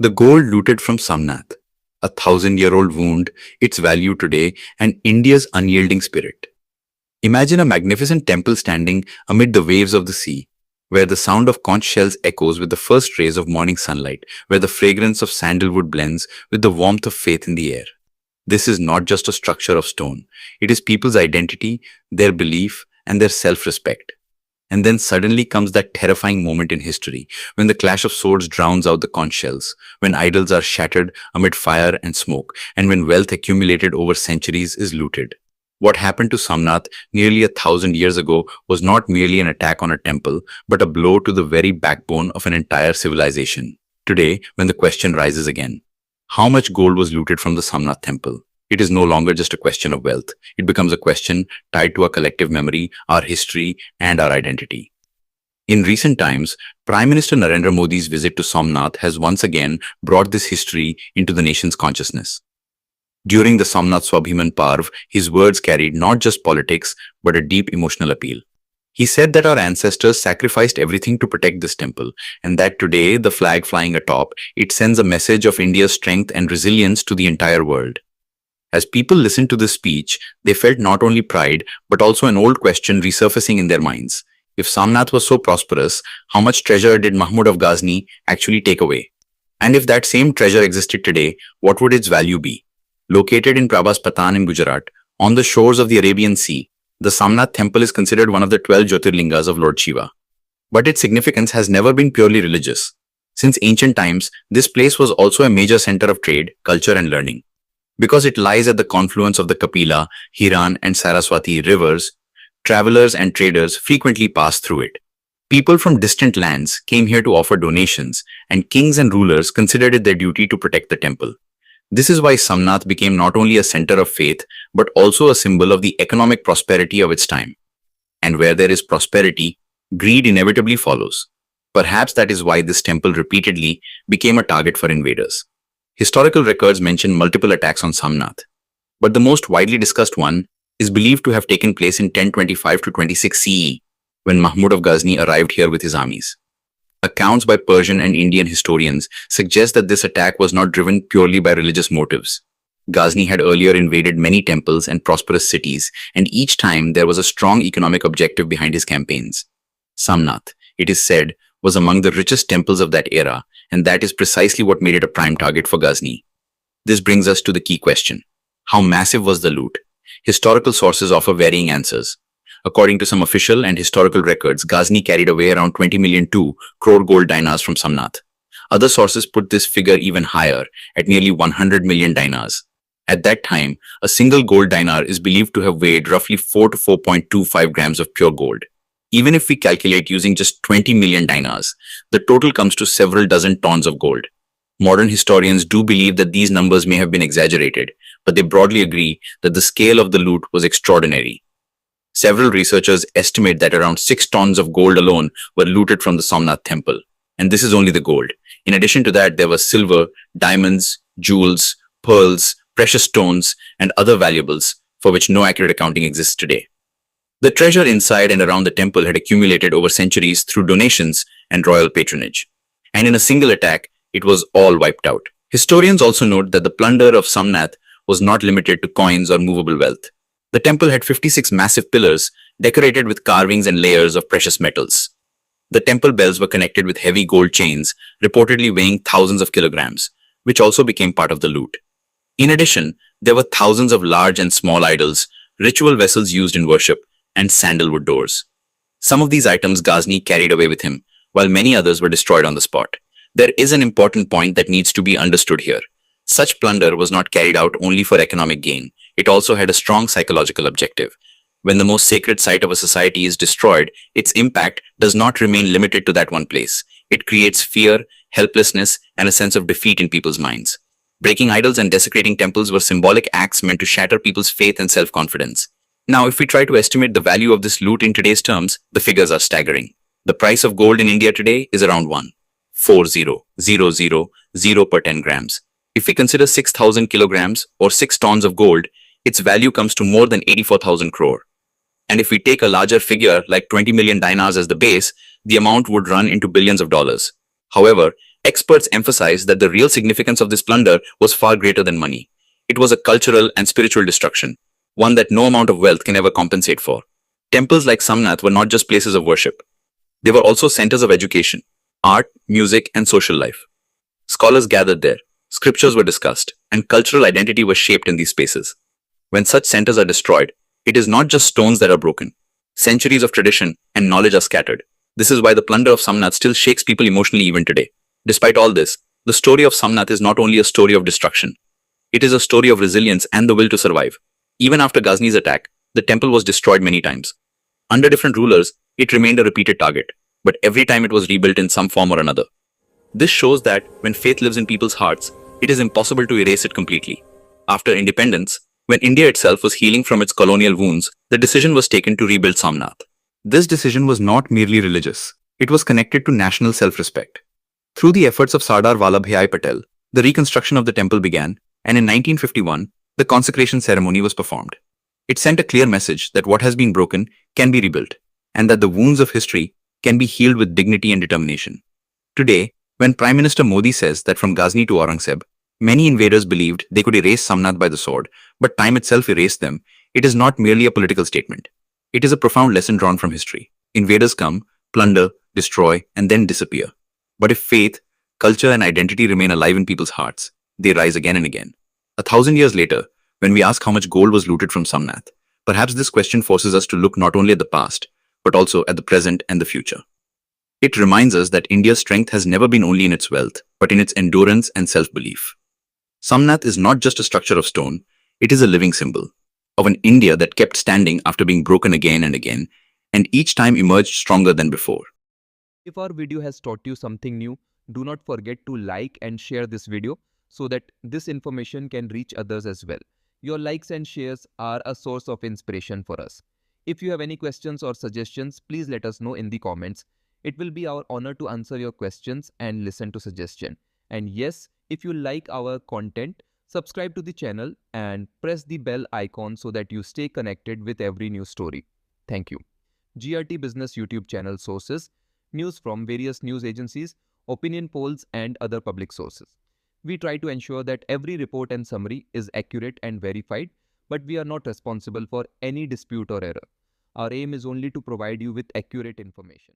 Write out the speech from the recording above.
The gold looted from Somnath, a thousand-year-old wound, its value today, and India's unyielding spirit. Imagine a magnificent temple standing amid the waves of the sea, where the sound of conch shells echoes with the first rays of morning sunlight, where the fragrance of sandalwood blends with the warmth of faith in the air. This is not just a structure of stone. It is people's identity, their belief, and their self-respect. And then suddenly comes that terrifying moment in history, when the clash of swords drowns out the conch shells, when idols are shattered amid fire and smoke, and when wealth accumulated over centuries is looted. What happened to Somnath nearly 1,000 years ago was not merely an attack on a temple, but a blow to the very backbone of an entire civilization. Today, when the question rises again, how much gold was looted from the Somnath temple? It is no longer just a question of wealth. It becomes a question tied to our collective memory, our history, and our identity. In recent times, Prime Minister Narendra Modi's visit to Somnath has once again brought this history into the nation's consciousness. During the Somnath Swabhiman Parv, his words carried not just politics, but a deep emotional appeal. He said that our ancestors sacrificed everything to protect this temple, and that today, the flag flying atop, it sends a message of India's strength and resilience to the entire world. As people listened to this speech, they felt not only pride, but also an old question resurfacing in their minds. If Somnath was so prosperous, how much treasure did Mahmud of Ghazni actually take away? And if that same treasure existed today, what would its value be? Located in Prabhas Patan in Gujarat, on the shores of the Arabian Sea, the Somnath temple is considered one of the 12 Jyotirlingas of Lord Shiva. But its significance has never been purely religious. Since ancient times, this place was also a major center of trade, culture and learning. Because it lies at the confluence of the Kapila, Hiran and Saraswati rivers, travelers and traders frequently pass through it. People from distant lands came here to offer donations, and kings and rulers considered it their duty to protect the temple. This is why Somnath became not only a center of faith, but also a symbol of the economic prosperity of its time. And where there is prosperity, greed inevitably follows. Perhaps that is why this temple repeatedly became a target for invaders. Historical records mention multiple attacks on Somnath, but the most widely discussed one is believed to have taken place in 1025 to 26 CE, when Mahmud of Ghazni arrived here with his armies. Accounts by Persian and Indian historians suggest that this attack was not driven purely by religious motives. Ghazni had earlier invaded many temples and prosperous cities, and each time there was a strong economic objective behind his campaigns. Somnath, it is said, was among the richest temples of that era, and that is precisely what made it a prime target for Ghazni. This brings us to the key question. How massive was the loot? Historical sources offer varying answers. According to some official and historical records, Ghazni carried away around 20 million 2 crore gold dinars from Somnath. Other sources put this figure even higher, at nearly 100 million dinars. At that time, a single gold dinar is believed to have weighed roughly 4 to 4.25 grams of pure gold. Even if we calculate using just 20 million dinars, the total comes to several dozen tons of gold. Modern historians do believe that these numbers may have been exaggerated, but they broadly agree that the scale of the loot was extraordinary. Several researchers estimate that around 6 tons of gold alone were looted from the Somnath temple. And this is only the gold. In addition to that, there was silver, diamonds, jewels, pearls, precious stones, and other valuables for which no accurate accounting exists today. The treasure inside and around the temple had accumulated over centuries through donations and royal patronage. And in a single attack, it was all wiped out. Historians also note that the plunder of Somnath was not limited to coins or movable wealth. The temple had 56 massive pillars decorated with carvings and layers of precious metals. The temple bells were connected with heavy gold chains, reportedly weighing thousands of kilograms, which also became part of the loot. In addition, there were thousands of large and small idols, ritual vessels used in worship, and sandalwood doors. Some of these items Ghazni carried away with him, while many others were destroyed on the spot. There is an important point that needs to be understood here. Such plunder was not carried out only for economic gain. It also had a strong psychological objective. When the most sacred site of a society is destroyed, its impact does not remain limited to that one place. It creates fear, helplessness, and a sense of defeat in people's minds. Breaking idols and desecrating temples were symbolic acts meant to shatter people's faith and self-confidence. Now, if we try to estimate the value of this loot in today's terms, the figures are staggering. The price of gold in India today is around 1.4000 per 10 grams. If we consider 6,000 kilograms or 6 tons of gold, its value comes to more than 84,000 crore. And if we take a larger figure like 20 million dinars as the base, the amount would run into billions of dollars. However, Experts emphasize that the real significance of this plunder was far greater than money. It was a cultural and spiritual destruction, one that no amount of wealth can ever compensate for. Temples like Somnath were not just places of worship. They were also centers of education, art, music, and social life. Scholars gathered there, scriptures were discussed, and cultural identity was shaped in these spaces. When such centers are destroyed, it is not just stones that are broken. Centuries of tradition and knowledge are scattered. This is why the plunder of Somnath still shakes people emotionally even today. Despite all this, the story of Somnath is not only a story of destruction. It is a story of resilience and the will to survive. Even after Ghazni's attack, the temple was destroyed many times. Under different rulers, it remained a repeated target, but every time it was rebuilt in some form or another. This shows that when faith lives in people's hearts, it is impossible to erase it completely. After independence, when India itself was healing from its colonial wounds, the decision was taken to rebuild Somnath. This decision was not merely religious. It was connected to national self-respect. Through the efforts of Sardar Vallabhbhai Patel, the reconstruction of the temple began, and in 1951, the consecration ceremony was performed. It sent a clear message that what has been broken can be rebuilt, and that the wounds of history can be healed with dignity and determination. Today, when Prime Minister Modi says that from Ghazni to Aurangzeb, many invaders believed they could erase Somnath by the sword, but time itself erased them, it is not merely a political statement. It is a profound lesson drawn from history. Invaders come, plunder, destroy, and then disappear. But if faith, culture, and identity remain alive in people's hearts, they rise again and again. 1,000 years later, when we ask how much gold was looted from Somnath, perhaps this question forces us to look not only at the past, but also at the present and the future. It reminds us that India's strength has never been only in its wealth, but in its endurance and self-belief. Somnath is not just a structure of stone, it is a living symbol of an India that kept standing after being broken again and again, and each time emerged stronger than before. If our video has taught you something new, do not forget to like and share this video so that this information can reach others as well. Your likes and shares are a source of inspiration for us. If you have any questions or suggestions, please let us know in the comments. It will be our honor to answer your questions and listen to suggestions. And yes, if you like our content, subscribe to the channel and press the bell icon so that you stay connected with every new story. Thank you. GRT Business YouTube channel sources: news from various news agencies, opinion polls, and other public sources. We try to ensure that every report and summary is accurate and verified, but we are not responsible for any dispute or error. Our aim is only to provide you with accurate information.